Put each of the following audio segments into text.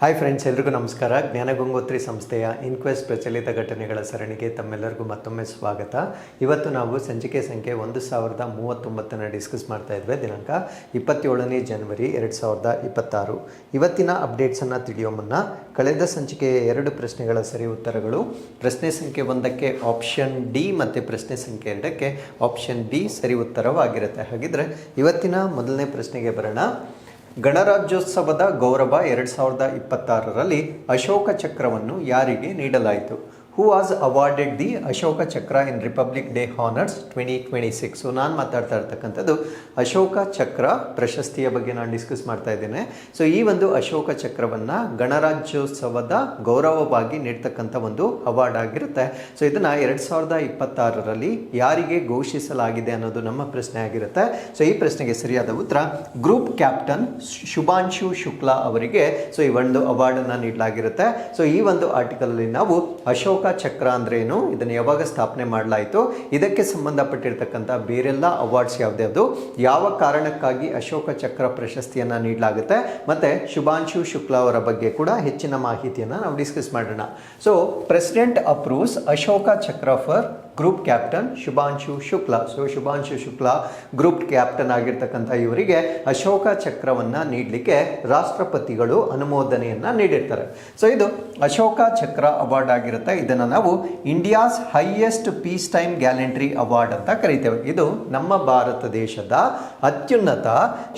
Hi friends, ಎಲ್ರಿಗೂ ನಮಸ್ಕಾರ. ಜ್ಞಾನಗಂಗೋತ್ರಿ ಸಂಸ್ಥೆಯ ಇನ್ಕ್ವೆಸ್ಟ್ ಪ್ರಚಲಿತ ಘಟನೆಗಳ ಸರಣಿಗೆ ತಮ್ಮೆಲ್ಲರಿಗೂ ಮತ್ತೊಮ್ಮೆ ಸ್ವಾಗತ. ಇವತ್ತು ನಾವು ಸಂಚಿಕೆ ಸಂಖ್ಯೆ 1039 ಡಿಸ್ಕಸ್ ಮಾಡ್ತಾ ಇದ್ವಿ. ದಿನಾಂಕ 27ನೇ ಜನವರಿ 2026. ಇವತ್ತಿನ ಅಪ್ಡೇಟ್ಸನ್ನು ತಿಳಿಯೋ ಮುನ್ನ ಕಳೆದ ಸಂಚಿಕೆಯ 2 ಪ್ರಶ್ನೆಗಳ ಸರಿ ಉತ್ತರಗಳು, ಪ್ರಶ್ನೆ ಸಂಖ್ಯೆ 1ಕ್ಕೆ ಆಪ್ಷನ್ ಡಿ ಮತ್ತು ಪ್ರಶ್ನೆ ಸಂಖ್ಯೆ 2ಕ್ಕೆ ಆಪ್ಷನ್ ಡಿ ಸರಿ ಉತ್ತರವಾಗಿರುತ್ತೆ. ಹಾಗಿದ್ರೆ ಇವತ್ತಿನ ಮೊದಲನೇ ಪ್ರಶ್ನೆಗೆ ಬರೋಣ. ಗಣರಾಜ್ಯೋತ್ಸವದ ಗೌರವ 2026ರಲ್ಲಿ ಅಶೋಕ ಚಕ್ರವನ್ನು ಯಾರಿಗೆ ನೀಡಲಾಯಿತು? Who was awarded the Ashoka Chakra in republic day honours 2026. So ನಾನು ಮಾತಾಡ್ತಾ ಇರ್ತಕ್ಕಂಥದ್ದು ಅಶೋಕ ಚಕ್ರ ಪ್ರಶಸ್ತಿಯ ಬಗ್ಗೆ ನಾನು ಡಿಸ್ಕಸ್ ಮಾಡ್ತಾ ಇದ್ದೇನೆ. ಸೊ ಈ ಒಂದು ಅಶೋಕ ಚಕ್ರವನ್ನು ಗಣರಾಜ್ಯೋತ್ಸವದ ಗೌರವವಾಗಿ ನೀಡ್ತಕ್ಕಂಥ ಒಂದು ಅವಾರ್ಡ್ ಆಗಿರುತ್ತೆ. ಸೊ ಇದನ್ನು 2026ರಲ್ಲಿ ಯಾರಿಗೆ ಘೋಷಿಸಲಾಗಿದೆ ಅನ್ನೋದು ನಮ್ಮ ಪ್ರಶ್ನೆ ಆಗಿರುತ್ತೆ. ಸೊ ಈ ಪ್ರಶ್ನೆಗೆ ಸರಿಯಾದ ಉತ್ತರ ಗ್ರೂಪ್ ಕ್ಯಾಪ್ಟನ್ ಶುಭಾಂಶು ಶುಕ್ಲಾ ಅವರಿಗೆ ಸೊ ಈ ಒಂದು ಅವಾರ್ಡನ್ನು ನೀಡಲಾಗಿರುತ್ತೆ. ಸೊ ಈ ಒಂದು ಆರ್ಟಿಕಲಲ್ಲಿ ನಾವು ಅಶೋಕ ಚಕ್ರ ಅಂದ್ರೆ ಏನು, ಇದನ್ನು ಯಾವಾಗ ಸ್ಥಾಪನೆ ಮಾಡಲಾಯಿತು, ಇದಕ್ಕೆ ಸಂಬಂಧಪಟ್ಟಿರ್ತಕ್ಕಂಥ ಬೇರೆಲ್ಲ ಅವಾರ್ಡ್ಸ್ ಯಾವ್ದು, ಯಾವ ಕಾರಣಕ್ಕಾಗಿ ಅಶೋಕ ಚಕ್ರ ಪ್ರಶಸ್ತಿಯನ್ನ ನೀಡಲಾಗುತ್ತೆ, ಮತ್ತೆ ಶುಭಾಂಶು ಶುಕ್ಲಾ ಅವರ ಬಗ್ಗೆ ಕೂಡ ಹೆಚ್ಚಿನ ಮಾಹಿತಿಯನ್ನು ನಾವು ಡಿಸ್ಕಸ್ ಮಾಡೋಣ. So president approves Ashoka Chakra for group captain Shubhanshu Shukla. So Shubhanshu Shukla group captain ಆಗಿರ್ತಕ್ಕಂಥ ಇವರಿಗೆ ಅಶೋಕ ಚಕ್ರವನ್ನು ನೀಡಲಿಕ್ಕೆ ರಾಷ್ಟ್ರಪತಿಗಳು ಅನುಮೋದನೆಯನ್ನು ನೀಡಿರ್ತಾರೆ. ಸೊ ಇದು ಅಶೋಕ ಚಕ್ರ ಅವಾರ್ಡ್ ಆಗಿರುತ್ತೆ. ಇದನ್ನು ನಾವು India's highest peace time gallantry award ಅಂತ ಕರಿತೇವೆ. ಇದು ನಮ್ಮ ಭಾರತ ದೇಶದ ಅತ್ಯುನ್ನತ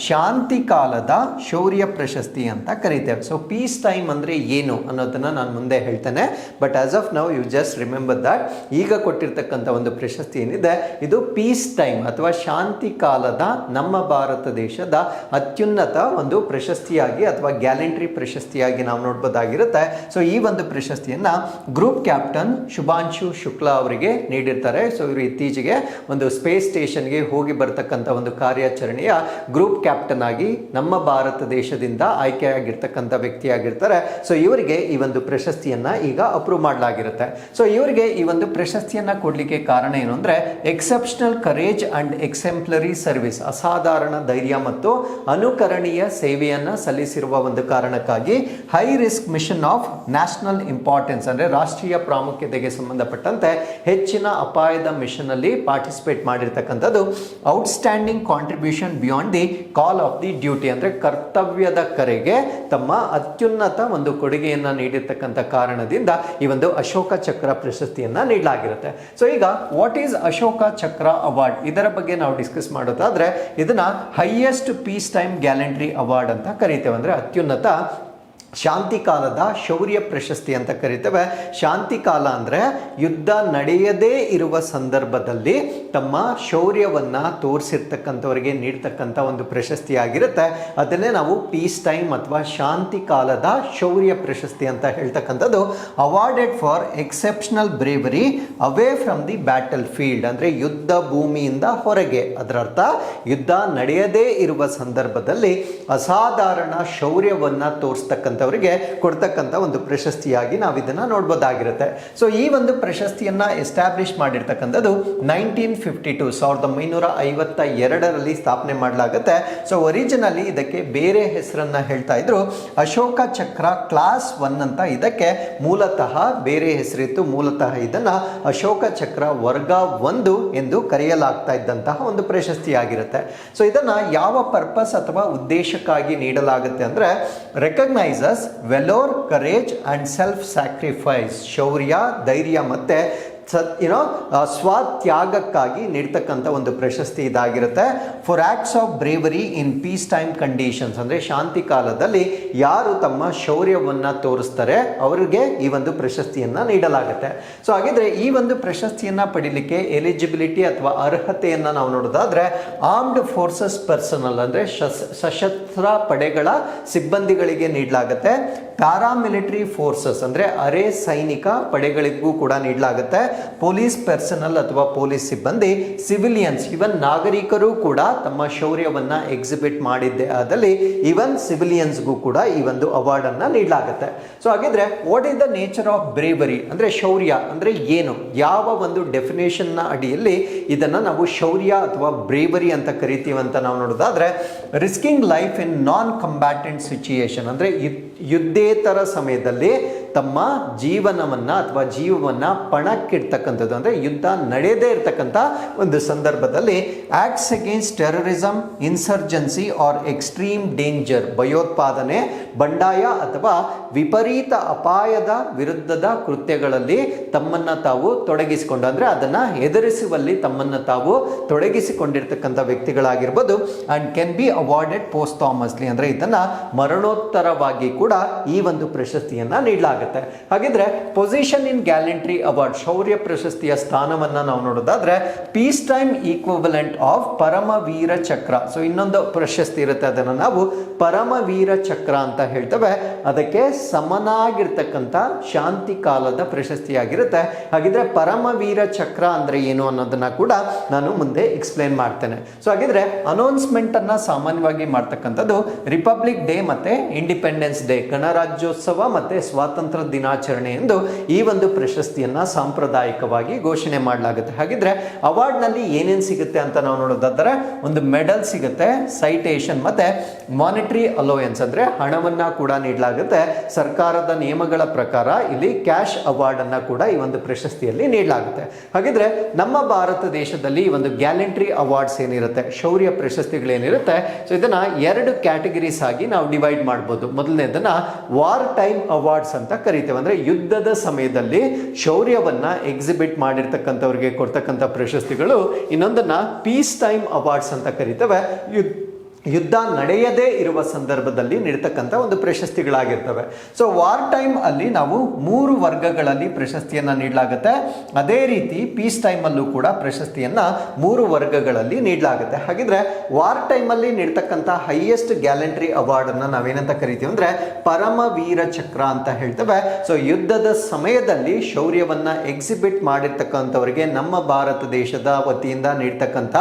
ಶಾಂತಿ ಕಾಲದ ಶೌರ್ಯ ಪ್ರಶಸ್ತಿ ಅಂತ ಕರಿತೇವೆ. ಸೊ ಪೀಸ್ ಟೈಮ್ ಅಂದರೆ ಏನು ಅನ್ನೋದನ್ನು ನಾನು ಮುಂದೆ ಹೇಳ್ತೇನೆ. But as of now you just remember that ಈಗ ಕೊಟ್ಟಿರ್ತಕ್ಕಂಥ ಒಂದು ಪ್ರಶಸ್ತಿ ಏನಿದೆ ಇದು ಪೀಸ್ ಟೈಮ್ ಅಥವಾ ಶಾಂತಿ ಕಾಲದ ನಮ್ಮ ಭಾರತ ದೇಶದ ಅತ್ಯುನ್ನತ ಒಂದು ಪ್ರಶಸ್ತಿಯಾಗಿ ಅಥವಾ ಗ್ಯಾಲೆಂಟ್ರಿ ಪ್ರಶಸ್ತಿಯಾಗಿ ನಾವು ನೋಡ್ಬೋದಾಗಿರುತ್ತೆ. ಸೊ ಈ ಒಂದು ಪ್ರಶಸ್ತಿಯನ್ನ ಗ್ರೂಪ್ ಕ್ಯಾಪ್ಟನ್ ಶುಭಾಂಶು ಶುಕ್ಲಾ ಅವರಿಗೆ ನೀಡಿರ್ತಾರೆ. ಸೊ ಇವರು ಇತ್ತೀಚೆಗೆ ಒಂದು ಸ್ಪೇಸ್ ಸ್ಟೇಷನ್ಗೆ ಹೋಗಿ ಬರ್ತಕ್ಕಂಥ ಒಂದು ಕಾರ್ಯಾಚರಣೆಯ ಗ್ರೂಪ್ ಕ್ಯಾಪ್ಟನ್ ಆಗಿ ನಮ್ಮ ಭಾರತ ದೇಶದಿಂದ ಆಯ್ಕೆಯಾಗಿರ್ತಕ್ಕಂಥ ವ್ಯಕ್ತಿಯಾಗಿರ್ತಾರೆ. ಸೊ ಇವರಿಗೆ ಈ ಒಂದು ಪ್ರಶಸ್ತಿಯನ್ನ ಈಗ ಅಪ್ರೂವ್ ಮಾಡಲಾಗಿರುತ್ತೆ. ಸೊ ಇವರಿಗೆ ಈ ಒಂದು ಪ್ರಶಸ್ತಿಯನ್ನ ಕೊಡ್ಲಿಕ್ಕೆ ಕಾರಣ ಏನು ಅಂದ್ರೆ exceptional courage and exemplary service, ಅಸಾಧಾರಣ ಧೈರ್ಯ ಮತ್ತು ಅನುಕರಣೀಯ ಸೇವೆಯನ್ನ ಸಲ್ಲಿಸಿರುವ ಒಂದು ಕಾರಣಕ್ಕಾಗಿ high risk mission of national importance ಅಂದ್ರೆ ರಾಷ್ಟ್ರೀಯ ಪ್ರಾಮುಖ್ಯತೆಗೆ ಸಂಬಂಧಪಟ್ಟಂತೆ ಹೆಚ್ಚಿನ ಅಪಾಯದ ಮಿಷನ್ ಅಲ್ಲಿ ಪಾರ್ಟಿಸಿಪೇಟ್ ಮಾಡಿರ್ತಕ್ಕಂಥದ್ದು, outstanding contribution beyond the Call of the duty ಅಂದ್ರೆ ಕರ್ತವ್ಯದ ಕರೆಗೆ ತಮ್ಮ ಅತ್ಯುನ್ನತ ಒಂದು ಕೊಡುಗೆಯನ್ನ ನೀಡಿರ್ತಕ್ಕಂಥ ಕಾರಣದಿಂದ ಈ ಒಂದು ಅಶೋಕ ಚಕ್ರ ಪ್ರಶಸ್ತಿಯನ್ನ ನೀಡಲಾಗಿರುತ್ತೆ. ಸೊ ಈಗ what is Ashoka Chakra award, ಇದರ ಬಗ್ಗೆ ನಾವು ಡಿಸ್ಕಸ್ ಮಾಡೋದಾದ್ರೆ ಇದನ್ನ highest peace time gallantry award ಅಂತ ಕರಿತೇವೆ. ಅಂದ್ರೆ ಅತ್ಯುನ್ನತ ಶಾಂತಿ ಕಾಲದ ಶೌರ್ಯ ಪ್ರಶಸ್ತಿ ಅಂತ ಕರಿತೇವೆ. ಶಾಂತಿ ಕಾಲ ಅಂದ್ರೆ ಯುದ್ಧ ನಡೆಯದೇ ಇರುವ ಸಂದರ್ಭದಲ್ಲಿ ತಮ್ಮ ಶೌರ್ಯವನ್ನ ತೋರಿಸಿರ್ತಕ್ಕಂಥವರಿಗೆ ನೀಡ್ತಕ್ಕಂಥ ಒಂದು ಪ್ರಶಸ್ತಿ ಆಗಿರುತ್ತೆ. ಅದನ್ನೇ ನಾವು ಪೀಸ್ ಟೈಮ್ ಅಥವಾ ಶಾಂತಿ ಕಾಲದ ಶೌರ್ಯ ಪ್ರಶಸ್ತಿ ಅಂತ ಹೇಳ್ತಕ್ಕಂಥದ್ದು. Awarded for exceptional bravery away from the battle field ಅಂದ್ರೆ ಯುದ್ಧ ಭೂಮಿಯಿಂದ ಹೊರಗೆ, ಅದರ ಅರ್ಥ ಯುದ್ಧ ನಡೆಯದೇ ಇರುವ ಸಂದರ್ಭದಲ್ಲಿ ಅಸಾಧಾರಣ ಶೌರ್ಯವನ್ನ ತೋರಿಸ್ತಕ್ಕಂಥ ಅವರಿಗೆ ಕೊಡ್ತಕ್ಕಂಥ ಒಂದು ಪ್ರಶಸ್ತಿಯಾಗಿ ನಾವು ಇದನ್ನ ನೋಡಬಹುದಾಗಿರುತ್ತೆ. ಸೊ ಈ ಒಂದು ಪ್ರಶಸ್ತಿಯನ್ನ ಎಸ್ಟಾಬ್ಲಿಷ್ ಮಾಡಿರ್ತಕ್ಕಂಥದ್ದು 1952 ಸ್ಥಾಪನೆ ಮಾಡಲಾಗುತ್ತೆ. ಸೊ ಒರಿಜಿನಲಿ ಇದಕ್ಕೆ ಬೇರೆ ಹೆಸರನ್ನ ಹೇಳ್ತಾ ಇದ್ರು, ಅಶೋಕ ಚಕ್ರ ಕ್ಲಾಸ್ 1 ಅಂತ ಇದಕ್ಕೆ ಮೂಲತಃ ಬೇರೆ ಹೆಸರಿತ್ತು. ಮೂಲತಃ ಇದನ್ನ ಅಶೋಕ ಚಕ್ರ ವರ್ಗ 1 ಎಂದು ಕರೆಯಲಾಗ್ತಾ ಇದ್ದಂತಹ ಒಂದು ಪ್ರಶಸ್ತಿಯಾಗಿರುತ್ತೆ. ಸೊ ಇದನ್ನ ಯಾವ ಪರ್ಪಸ್ ಅಥವಾ ಉದ್ದೇಶಕ್ಕಾಗಿ ನೀಡಲಾಗುತ್ತೆ ಅಂದ್ರೆ recognises valour, courage and self sacrifice, ಶೌರ್ಯ, ಧೈರ್ಯ ಮತ್ತೆ ಸ್ವತ್ಯಾಗಕ್ಕಾಗಿ ನೀಡ್ತಕ್ಕಂಥ ಒಂದು ಪ್ರಶಸ್ತಿ ಇದಾಗಿರುತ್ತೆ. For acts of bravery in peace time conditions ಅಂದ್ರೆ ಶಾಂತಿ ಕಾಲದಲ್ಲಿ ಯಾರು ತಮ್ಮ ಶೌರ್ಯವನ್ನ ತೋರಿಸ್ತಾರೆ ಅವರಿಗೆ ಈ ಒಂದು ಪ್ರಶಸ್ತಿಯನ್ನ ನೀಡಲಾಗುತ್ತೆ. ಸೊ ಹಾಗಿದ್ರೆ ಈ ಒಂದು ಪ್ರಶಸ್ತಿಯನ್ನ ಪಡಿಲಿಕ್ಕೆ ಎಲಿಜಿಬಿಲಿಟಿ ಅಥವಾ ಅರ್ಹತೆಯನ್ನ ನಾವು ನೋಡೋದಾದ್ರೆ ಆರ್ಮ್ಡ್ ಫೋರ್ಸಸ್ ಪರ್ಸನಲ್ ಅಂದ್ರೆ ಸಶಸ್ತ್ರ ಪಡೆಗಳ ಸಿಬ್ಬಂದಿಗಳಿಗೆ ನೀಡಲಾಗುತ್ತೆ. ಪ್ಯಾರಾಮಿಲಿಟರಿ ಫೋರ್ಸಸ್ ಅಂದ್ರೆ ಅರೆ ಸೈನಿಕ ಪಡೆಗಳಿಗೂ ಕೂಡ ನೀಡಲಾಗುತ್ತೆ. ಪೊಲೀಸ್ ಪರ್ಸನಲ್ ಅಥವಾ ಪೊಲೀಸ್ ಸಿಬ್ಬಂದಿ, ಸಿವಿಲಿಯನ್ಸ್ ಇವನ್ ನಾಗರಿಕರು ಕೂಡ ತಮ್ಮ ಶೌರ್ಯವನ್ನ ಎಕ್ಸಿಬಿಟ್ ಮಾಡಿದ್ದೇ ಆದಲ್ಲಿ ಇವನ್ ಸಿವಿಲಿಯನ್ಸ್ಗೂ ಕೂಡ ಈ ಒಂದು ಅವಾರ್ಡ್ ಅನ್ನ ನೀಡಲಾಗುತ್ತೆ. ಸೊ ಹಾಗಿದ್ರೆ what is the nature of bravery ಅಂದ್ರೆ ಶೌರ್ಯ ಅಂದ್ರೆ ಏನು, ಯಾವ ಒಂದು ಡೆಫಿನೇಷನ್ ನ ಅಡಿಯಲ್ಲಿ ಇದನ್ನ ನಾವು ಶೌರ್ಯ ಅಥವಾ ಬ್ರೇವರಿ ಅಂತ ಕರಿತೀವಿ ಅಂತ ನಾವು ನೋಡೋದಾದ್ರೆ risking life in non combatant situation ಅಂದ್ರೆ ಯುದ್ಧೇತರ ಸಮಯದಲ್ಲಿ ತಮ್ಮ ಜೀವನವನ್ನ ಅಥವಾ ಜೀವವನ್ನ ಪಣಕ್ಕಿಡ್ತಕ್ಕಂಥದ್ದು, ಅಂದ್ರೆ ಯುದ್ಧ ನಡೆಯದೇ ಇರತಕ್ಕಂಥ ಒಂದು ಸಂದರ್ಭದಲ್ಲಿ acts against terrorism, insurgency or extreme danger, ಭಯೋತ್ಪಾದನೆ, ಬಂಡಾಯ ಅಥವಾ ವಿಪರೀತ ಅಪಾಯದ ವಿರುದ್ಧದ ಕೃತ್ಯಗಳಲ್ಲಿ ತಮ್ಮನ್ನ ತಾವು ತೊಡಗಿಸಿಕೊಂಡು, ಅಂದ್ರೆ ಅದನ್ನ ಎದುರಿಸುವಲ್ಲಿ ತಮ್ಮನ್ನ ತಾವು ತೊಡಗಿಸಿಕೊಂಡಿರ್ತಕ್ಕಂಥ ವ್ಯಕ್ತಿಗಳಾಗಿರ್ಬೋದು. And can be awarded posthumously, ಅಂದ್ರೆ ಇದನ್ನ ಮರಣೋತ್ತರವಾಗಿ ಕೂಡ ಈ ಒಂದು ಪ್ರಶಸ್ತಿಯನ್ನ ನೀಡಲಾಗುತ್ತೆ. ಹಾಗಿದ್ರೆ ಪೊಸಿಷನ್ ಇನ್ ಗ್ಯಾಲೆಂಟ್ರಿ ಅವಾರ್ಡ್, ಶೌರ್ಯ ಪ್ರಶಸ್ತಿಯ ಸ್ಥಾನವನ್ನ ನಾವು ನೋಡೋದಾದ್ರೆ piece time equivalent of Paramvir Chakra. So ಇನ್ನೊಂದು ಪ್ರಶಸ್ತಿ ಇರುತ್ತೆ, ಅದನ್ನು ನಾವು ಪರಮವೀರ ಚಕ್ರ ಅಂತ ಹೇಳ್ತೇವೆ. ಅದಕ್ಕೆ ಸಮನಾಗಿರ್ತಕ್ಕಂಥ ಶಾಂತಿ ಕಾಲದ ಪ್ರಶಸ್ತಿಯಾಗಿರುತ್ತೆ. ಹಾಗಿದ್ರೆ ಪರಮವೀರ ಚಕ್ರ ಅಂದ್ರೆ ಏನು ಅನ್ನೋದನ್ನ ಕೂಡ ನಾನು ಮುಂದೆ ಎಕ್ಸ್ಪ್ಲೇನ್ ಮಾಡ್ತೇನೆ. ಸೊ ಹಾಗಿದ್ರೆ ಅನೌನ್ಸ್ಮೆಂಟ್ ಅನ್ನ ಸಾಮಾನ್ಯವಾಗಿ ಮಾಡ್ತಕ್ಕಂಥದ್ದು ರಿಪಬ್ಲಿಕ್ ಡೇ ಮತ್ತೆ ಇಂಡಿಪೆಂಡೆನ್ಸ್ ಡೇ, ಗಣರಾಜ್ಯೋತ್ಸವ ಮತ್ತೆ ಸ್ವಾತಂತ್ರ್ಯ ದಿನಾಚರಣೆ ಎಂದು ಈ ಒಂದು ಪ್ರಶಸ್ತಿಯನ್ನ ಸಾಂಪ್ರದಾಯಿಕವಾಗಿ ಘೋಷಣೆ ಮಾಡಲಾಗುತ್ತೆ. ಹಾಗಿದ್ರೆ ಅವಾರ್ಡ್ ನಲ್ಲಿ ಏನೇನು ಸಿಗುತ್ತೆ ಅಂತ ನಾವು ನೋಡೋದಾದ್ರೆ ಒಂದು ಮೆಡಲ್ ಸಿಗುತ್ತೆ, ಸೈಟೇಷನ್ ಮತ್ತೆ ಮಾನಿಟರಿ ಅಲೋಯನ್ಸ್ ಅಂದ್ರೆ ಹಣವನ್ನ ಕೂಡ ನೀಡಲಾಗುತ್ತೆ. ಸರ್ಕಾರದ ನಿಯಮಗಳ ಪ್ರಕಾರ ಇಲ್ಲಿ ಕ್ಯಾಶ್ ಅವಾರ್ಡ್ ಅನ್ನ ಕೂಡ ಈ ಒಂದು ಪ್ರಶಸ್ತಿಯಲ್ಲಿ ನೀಡಲಾಗುತ್ತೆ. ಹಾಗಿದ್ರೆ ನಮ್ಮ ಭಾರತ ದೇಶದಲ್ಲಿ ಈ ಒಂದು ಗ್ಯಾಲೆಂಟ್ರಿ ಅವಾರ್ಡ್ಸ್ ಏನಿರುತ್ತೆ, ಶೌರ್ಯ ಪ್ರಶಸ್ತಿಗಳೇನಿರುತ್ತೆ, ಸೊ ಇದನ್ನ ಎರಡು ಕ್ಯಾಟಗರೀಸ್ ಆಗಿ ನಾವು ಡಿವೈಡ್ ಮಾಡಬಹುದು. ಮೊದಲನೇದನ್ನ ವಾರ್ ಟೈಮ್ ಅವಾರ್ಡ್ಸ್ ಅಂತ ಕರಿತೇವೆ, ಅಂದ್ರೆ ಯುದ್ಧದ ಸಮಯದಲ್ಲಿ ಶೌರ್ಯವನ್ನ ಎಕ್ಸಿಬಿಟ್ ಮಾಡಿರ್ತಕ್ಕಂಥವ್ರಿಗೆ ಕೊಡ್ತಕ್ಕಂಥ ಪ್ರಶಸ್ತಿಗಳು. ಇನ್ನೊಂದನ್ನ ಪೀಸ್ ಟೈಮ್ ಅವಾರ್ಡ್ಸ್ ಅಂತ ಕರಿತೇವೆ, ಯುದ್ಧ ನಡೆಯದೇ ಇರುವ ಸಂದರ್ಭದಲ್ಲಿ ನೀಡತಕ್ಕಂಥ ಒಂದು ಪ್ರಶಸ್ತಿಗಳಾಗಿರ್ತವೆ. ಸೊ ವಾರ್ ಟೈಮ್ ಅಲ್ಲಿ ನಾವು 3 ವರ್ಗಗಳಲ್ಲಿ ಪ್ರಶಸ್ತಿಯನ್ನ ನೀಡಲಾಗುತ್ತೆ. ಅದೇ ರೀತಿ ಪೀಸ್ ಟೈಮ್ ಅಲ್ಲೂ ಕೂಡ ಪ್ರಶಸ್ತಿಯನ್ನ 3 ವರ್ಗಗಳಲ್ಲಿ ನೀಡಲಾಗುತ್ತೆ. ಹಾಗಿದ್ರೆ ವಾರ್ ಟೈಮ್ ಅಲ್ಲಿ ನೀಡತಕ್ಕಂಥ ಹೈಯೆಸ್ಟ್ ಗ್ಯಾಲೆಂಟ್ರಿ ಅವಾರ್ಡ್ ಅನ್ನ ನಾವೇನಂತ ಕರಿತೀವಿ ಅಂದ್ರೆ ಪರಮವೀರ ಚಕ್ರ ಅಂತ ಹೇಳ್ತೇವೆ. ಸೊ ಯುದ್ಧದ ಸಮಯದಲ್ಲಿ ಶೌರ್ಯವನ್ನ ಎಕ್ಸಿಬಿಟ್ ಮಾಡಿರ್ತಕ್ಕಂಥವರಿಗೆ ನಮ್ಮ ಭಾರತ ದೇಶದ ವತಿಯಿಂದ ನೀಡತಕ್ಕಂಥ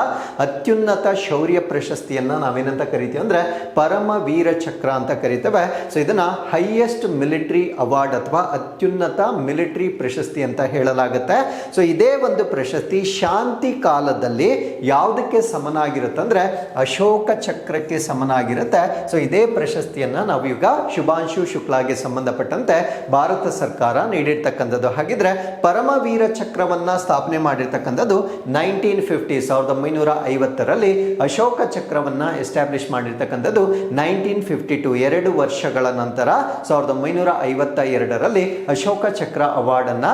ಅತ್ಯುನ್ನತ ಶೌರ್ಯ ಪ್ರಶಸ್ತಿಯನ್ನ ನಾವೇನ ಅಂತ ಕರಿತೀವಿ ಅಂದ್ರೆ ಪರಮವೀರ ಚಕ್ರ ಅಂತ ಕರಿತೇವೆ. ಸೊ ಇದನ್ನ ಹೈಯೆಸ್ಟ್ ಮಿಲಿಟರಿ ಅವಾರ್ಡ್ ಅಥವಾ ಅತ್ಯುನ್ನತ ಮಿಲಿಟರಿ ಪ್ರಶಸ್ತಿ ಅಂತ ಹೇಳಲಾಗುತ್ತೆ. ಸೊ ಇದೇ ಒಂದು ಪ್ರಶಸ್ತಿ ಶಾಂತಿ ಕಾಲದಲ್ಲಿ ಯಾವುದಕ್ಕೆ ಸಮನಾಗಿರುತ್ತೆ ಅಂದ್ರೆ ಅಶೋಕ ಚಕ್ರಕ್ಕೆ ಸಮನಾಗಿರುತ್ತೆ. ಸೊ ಇದೇ ಪ್ರಶಸ್ತಿಯನ್ನ ನಾವು ಈಗ ಶುಭಾಂಶು ಶುಕ್ಲಾಗೆ ಸಂಬಂಧಪಟ್ಟಂತೆ ಭಾರತ ಸರ್ಕಾರ ನೀಡಿರ್ತಕ್ಕಂಥದ್ದು. ಹಾಗಿದ್ರೆ ಪರಮವೀರ ಚಕ್ರವನ್ನ ಸ್ಥಾಪನೆ ಮಾಡಿರ್ತಕ್ಕಂಥದ್ದು 1950 ಅಶೋಕ ಚಕ್ರವನ್ನ ಎಸ್ಟಾಬ್ಲಿಷ್ ಮಾಡಿರ್ತಕ್ಕಂಥದ್ದು 1952, 2 ವರ್ಷಗಳ ನಂತರ 1952 ಅಶೋಕ ಚಕ್ರ ಅವಾರ್ಡ್ ಅನ್ನ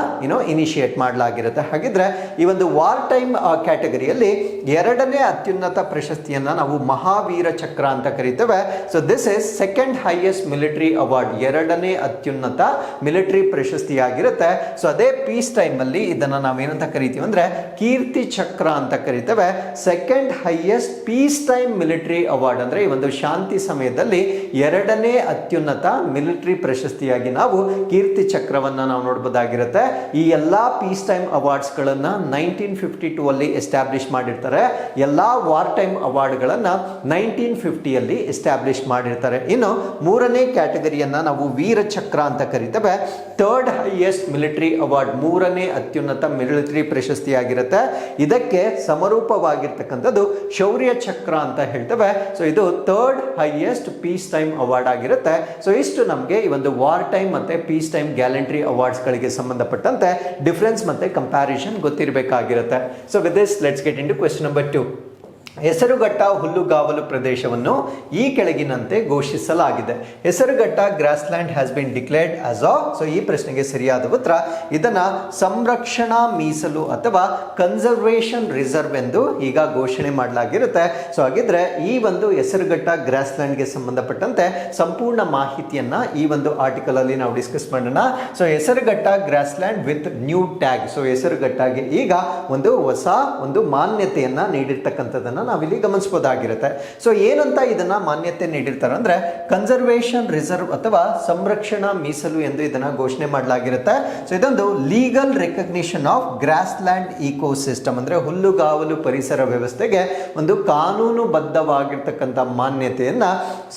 ಇನಿಷಿಯೇಟ್ ಮಾಡಲಾಗಿರುತ್ತೆ. ಹಾಗಿದ್ರೆ ಈ ಒಂದು ವಾರ್ ಟೈಮ್ ಕ್ಯಾಟಗರಿಯಲ್ಲಿ ಎರಡನೇ ಅತ್ಯುನ್ನತ ಪ್ರಶಸ್ತಿಯನ್ನ ನಾವು ಮಹಾವೀರ ಚಕ್ರ ಅಂತ ಕರಿತೇವೆ. So this is second highest military award, ಎರಡನೇ ಅತ್ಯುನ್ನತ ಮಿಲಿಟರಿ ಪ್ರಶಸ್ತಿಯಾಗಿರುತ್ತೆ. ಸೊ ಅದೇ ಪೀಸ್ ಟೈಮ್ ಅಲ್ಲಿ ಇದನ್ನ ನಾವೇನಂತ ಕರಿತೀವಿ ಅಂದ್ರೆ ಕೀರ್ತಿ ಚಕ್ರ ಅಂತ ಕರಿತೇವೆ. Second highest peace time military award ಅಂದ್ರೆ ಈ ಒಂದು ಶಾಂತಿ ಸಮಯದಲ್ಲಿ ಎರಡನೇ ಅತ್ಯುನ್ನತ ಮಿಲಿಟರಿ ಪ್ರಶಸ್ತಿಯಾಗಿ ನಾವು ಕೀರ್ತಿ ಚಕ್ರವನ್ನ ನಾವು ನೋಡಬಹುದಾಗಿರುತ್ತೆ. ಈ ಎಲ್ಲಾ ಪೀಸ್ ಟೈಮ್ ಅವಾರ್ಡ್ಸ್ ಗಳನ್ನ 1952 ಅಲ್ಲಿ ಎಸ್ಟಾಬ್ಲಿಷ್ ಮಾಡಿರ್ತಾರೆ. ಎಲ್ಲಾ ವಾರ್ ಟೈಮ್ ಅವಾರ್ಡ್ ಗಳನ್ನ 1950 ಅಲ್ಲಿ ಎಸ್ಟಾಬ್ಲಿಷ್ ಮಾಡಿರ್ತಾರೆ. ಇನ್ನು ಮೂರನೇ ಕ್ಯಾಟಗರಿಯನ್ನ ನಾವು ವೀರ ಚಕ್ರ ಅಂತ ಕರಿತೇವೆ. ಥರ್ಡ್ ಹೈಯೆಸ್ಟ್ ಮಿಲಿಟರಿ ಅವಾರ್ಡ್, ಮೂರನೇ ಅತ್ಯುನ್ನತ ಮಿಲಿಟರಿ ಪ್ರಶಸ್ತಿಯಾಗಿರುತ್ತೆ. ಇದಕ್ಕೆ ಸಮರೂಪವಾಗಿರ್ತಕ್ಕಂಥದ್ದು ಶೌರ್ಯ ಚಕ್ರ ಅಂತ ಹೇಳ್ತೇವೆ. ಸೊ ಇದು third highest peace time award ಆಗಿರುತ್ತೆ. ಸೊ ಇಷ್ಟು ನಮಗೆ ಈ ಒಂದು ವಾರ್ ಟೈಮ್ ಮತ್ತೆ ಪೀಸ್ ಟೈಮ್ ಗ್ಯಾಲೆಂಟ್ರಿ ಅವಾರ್ಡ್ಸ್ ಗಳಿಗೆ ಸಂಬಂಧಪಟ್ಟಂತೆ ಡಿಫರೆನ್ಸ್ ಮತ್ತೆ ಕಂಪ್ಯಾರಿಸನ್ ಗೊತ್ತಿರಬೇಕಾಗಿರುತ್ತೆ. So with this let's get into question number 2. Hesaraghatta ಹುಲ್ಲುಗಾವಲು ಪ್ರದೇಶವನ್ನು ಈ ಕೆಳಗಿನಂತೆ ಘೋಷಿಸಲಾಗಿದೆ. Hesaraghatta grassland has been declared as of. So ಈ ಪ್ರಶ್ನೆಗೆ ಸರಿಯಾದ ಉತ್ತರ ಇದನ್ನ ಸಂರಕ್ಷಣಾ ಮೀಸಲು ಅಥವಾ ಕನ್ಸರ್ವೇಷನ್ ರಿಸರ್ವ್ ಎಂದು ಈಗ ಘೋಷಣೆ ಮಾಡಲಾಗಿರುತ್ತೆ. ಸೊ ಹಾಗಿದ್ರೆ ಈ ಒಂದು ಹೆಸರುಘಟ್ಟ ಗ್ರಾಸ್ಲ್ಯಾಂಡ್ಗೆ ಸಂಬಂಧಪಟ್ಟಂತೆ ಸಂಪೂರ್ಣ ಮಾಹಿತಿಯನ್ನ ಈ ಒಂದು ಆರ್ಟಿಕಲ್ ಅಲ್ಲಿ ನಾವು ಡಿಸ್ಕಸ್ ಮಾಡೋಣ. So Hesaraghatta grassland with new tag. So ಹೆಸರುಘಟ್ಟಗೆ ಈಗ ಒಂದು ಹೊಸ ಒಂದು ಮಾನ್ಯತೆಯನ್ನ ನೀಡಿರ್ತಕ್ಕಂಥದ್ದನ್ನ ನಾವಿಲ್ಲಿ ಗಮನಿಸಬಹುದಾಗಿರುತ್ತೆ. ಸೊ ಏನಂತ ಇದನ್ನ ಮಾನ್ಯತೆ ನೀಡಿರ್ತಾರೆ ಅಂದ್ರೆ ಕನ್ಸರ್ವೇಷನ್ ರಿಸರ್ವ್ ಅಥವಾ ಸಂರಕ್ಷಣಾ ಮೀಸಲು ಎಂದು ಇದನ್ನ ಘೋಷಣೆ ಮಾಡಲಾಗಿರುತ್ತೆ. ಸೊ ಇದೊಂದು legal recognition of grassland ecosystem ಅಂದ್ರೆ ಹುಲ್ಲುಗಾವಲು ಪರಿಸರ ವ್ಯವಸ್ಥೆಗೆ ಒಂದು ಕಾನೂನುಬದ್ಧವಾಗಿರ್ತಕ್ಕಂಥ ಮಾನ್ಯತೆಯನ್ನ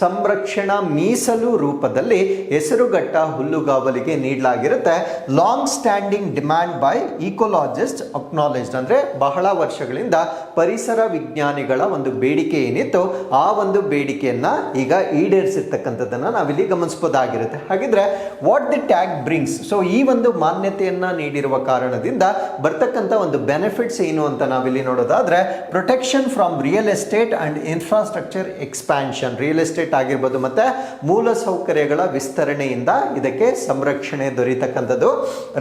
ಸಂರಕ್ಷಣಾ ಮೀಸಲು ರೂಪದಲ್ಲಿ ಹೆಸರುಘಟ್ಟ ಹುಲ್ಲುಗಾವಲಿಗೆ ನೀಡಲಾಗಿರುತ್ತೆ. Long standing demand by ecologist acknowledged ಅಂದ್ರೆ ಬಹಳ ವರ್ಷಗಳಿಂದ ಪರಿಸರ ವಿಜ್ಞಾನಿ ವಿಜ್ಞಾನಿಗಳ ಒಂದು ಬೇಡಿಕೆ ಏನಿತ್ತು ಆ ಒಂದು ಬೇಡಿಕೆಯನ್ನ ಈಗ ಈಡೇರಿಸಿರ್ತಕ್ಕಂಥದ್ದನ್ನ ನಾವಿಲ್ಲಿ ಗಮನಿಸಬಹುದಾಗಿರುತ್ತೆ. ಹಾಗಿದ್ರೆ what the tag brings, so ಈ ಒಂದು ಮಾನ್ಯತೆಯನ್ನ ನೀಡಿರುವ ಕಾರಣದಿಂದ ಬರ್ತಕ್ಕಂಥ ಒಂದು ಬೆನಿಫಿಟ್ಸ್ ಏನು ಅಂತ ನಾವಿಲ್ಲಿ ನೋಡೋದಾದ್ರೆ, protection from real estate and infrastructure expansion, real estate ಆಗಿರ್ಬೋದು ಮತ್ತೆ ಮೂಲ ಸೌಕರ್ಯಗಳ ವಿಸ್ತರಣೆಯಿಂದ ಇದಕ್ಕೆ ಸಂರಕ್ಷಣೆ ದೊರೆಯತಕ್ಕಂಥದ್ದು.